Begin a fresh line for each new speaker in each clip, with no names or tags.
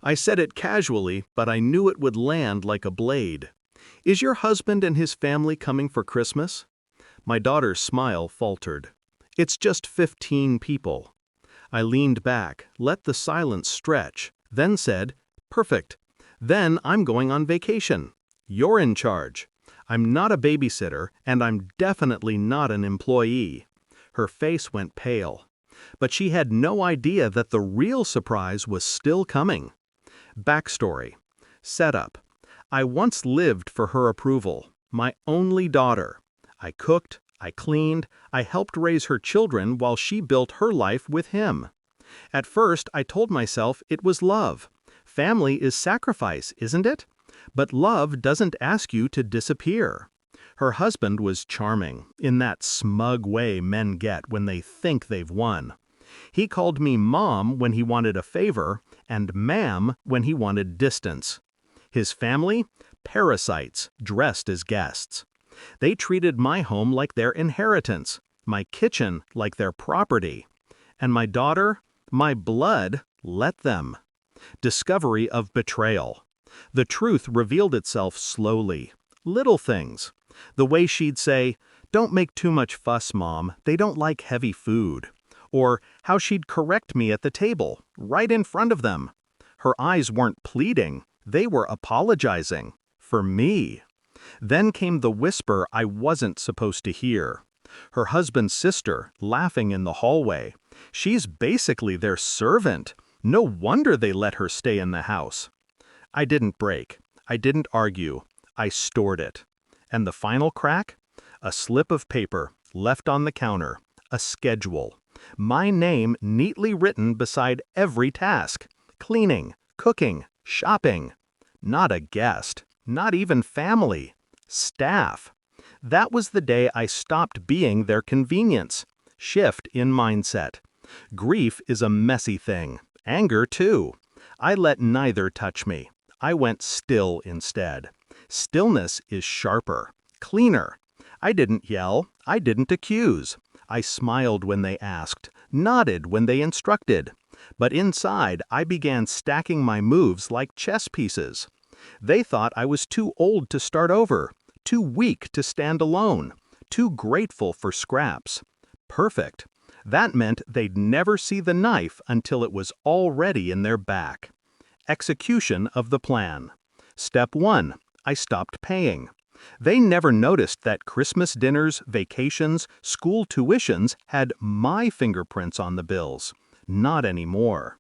I said it casually, but I knew it would land like a blade. Is your husband and his family coming for Christmas? My daughter's smile faltered. It's just 15 people. I leaned back, let the silence stretch, then said, Perfect. Then I'm going on vacation. You're in charge. I'm not a babysitter, and I'm definitely not an employee. Her face went pale. But she had no idea that the real surprise was still coming. Backstory. Setup. I once lived for her approval, my only daughter. I cooked, I cleaned, I helped raise her children while she built her life with him. At first, I told myself it was love. Family is sacrifice, isn't it? But love doesn't ask you to disappear. Her husband was charming, in that smug way men get when they think they've won. He called me Mom when he wanted a favor, and Ma'am when he wanted distance. His family? Parasites, dressed as guests. They treated my home like their inheritance, my kitchen like their property. And my daughter, my blood, let them. Discovery of betrayal. The truth revealed itself slowly. Little things. The way she'd say, "Don't make too much fuss, Mom, they don't like heavy food." Or how she'd correct me at the table, right in front of them. Her eyes weren't pleading, they were apologizing. For me. Then came the whisper I wasn't supposed to hear. Her husband's sister, laughing in the hallway. She's basically their servant. No wonder they let her stay in the house. I didn't break. I didn't argue. I stored it. And the final crack? A slip of paper, left on the counter. A schedule. My name neatly written beside every task. Cleaning, cooking, shopping. Not a guest. Not even family. Staff. That was the day I stopped being their convenience. Shift in mindset. Grief is a messy thing. Anger, too. I let neither touch me. I went still instead. Stillness is sharper, cleaner. I didn't yell. I didn't accuse. I smiled when they asked, nodded when they instructed. But inside, I began stacking my moves like chess pieces. They thought I was too old to start over, too weak to stand alone, too grateful for scraps. Perfect. That meant they'd never see the knife until it was already in their back. Execution of the plan. Step 1. I stopped paying. They never noticed that Christmas dinners, vacations, school tuitions had my fingerprints on the bills. Not anymore.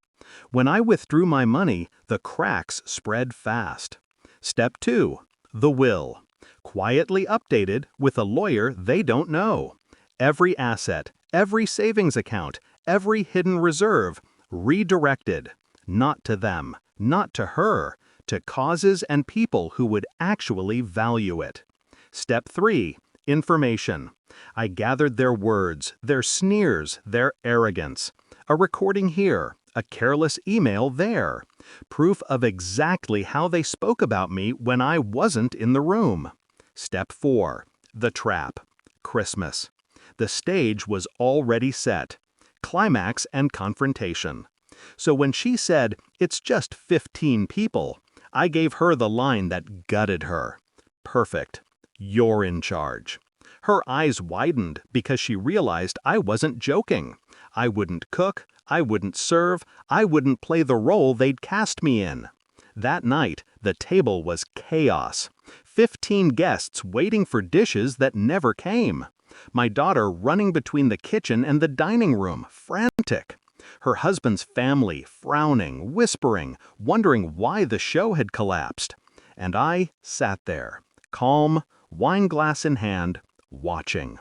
When I withdrew my money, the cracks spread fast. Step 2. The will. Quietly updated with a lawyer they don't know. Every asset, every savings account, every hidden reserve, redirected. Not to them, not to her, to causes and people who would actually value it. Step 3. Information. I gathered their words, their sneers, their arrogance. A recording here, a careless email there. Proof of exactly how they spoke about me when I wasn't in the room. Step 4. The trap. Christmas. The stage was already set. Climax and confrontation. So when she said, "It's just 15 people," I gave her the line that gutted her. Perfect. You're in charge. Her eyes widened because she realized I wasn't joking. I wouldn't cook, I wouldn't serve, I wouldn't play the role they'd cast me in. That night, the table was chaos. 15 guests waiting for dishes that never came. My daughter running between the kitchen and the dining room, frantic. Her husband's family frowning, whispering, wondering why the show had collapsed. And I sat there, calm, wine glass in hand, watching.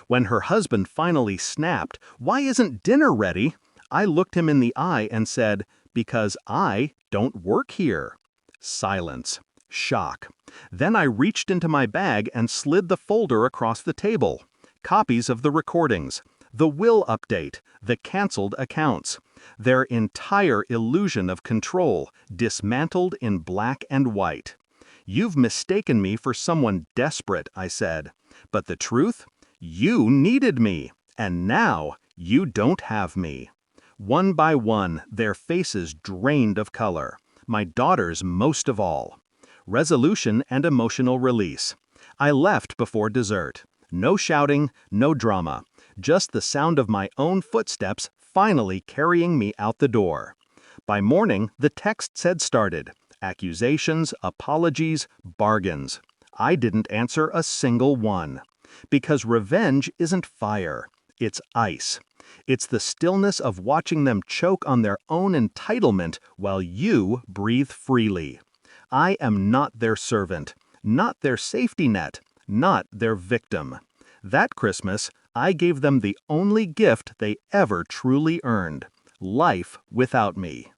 When her husband finally snapped, "Why isn't dinner ready?" I looked him in the eye and said, "Because I don't work here." Silence. Shock. Then I reached into my bag and slid the folder across the table. Copies of the recordings, the will update, the canceled accounts. Their entire illusion of control, dismantled in black and white. "You've mistaken me for someone desperate," I said. "But the truth? You needed me, and now you don't have me." One by one, their faces drained of color. My daughters most of all. Resolution and emotional release. I left before dessert. No shouting, no drama. Just the sound of my own footsteps finally carrying me out the door. By morning, the texts had started. Accusations, apologies, bargains. I didn't answer a single one. Because revenge isn't fire. It's ice. It's the stillness of watching them choke on their own entitlement while you breathe freely. I am not their servant, not their safety net, not their victim. That Christmas, I gave them the only gift they ever truly earned: life without me.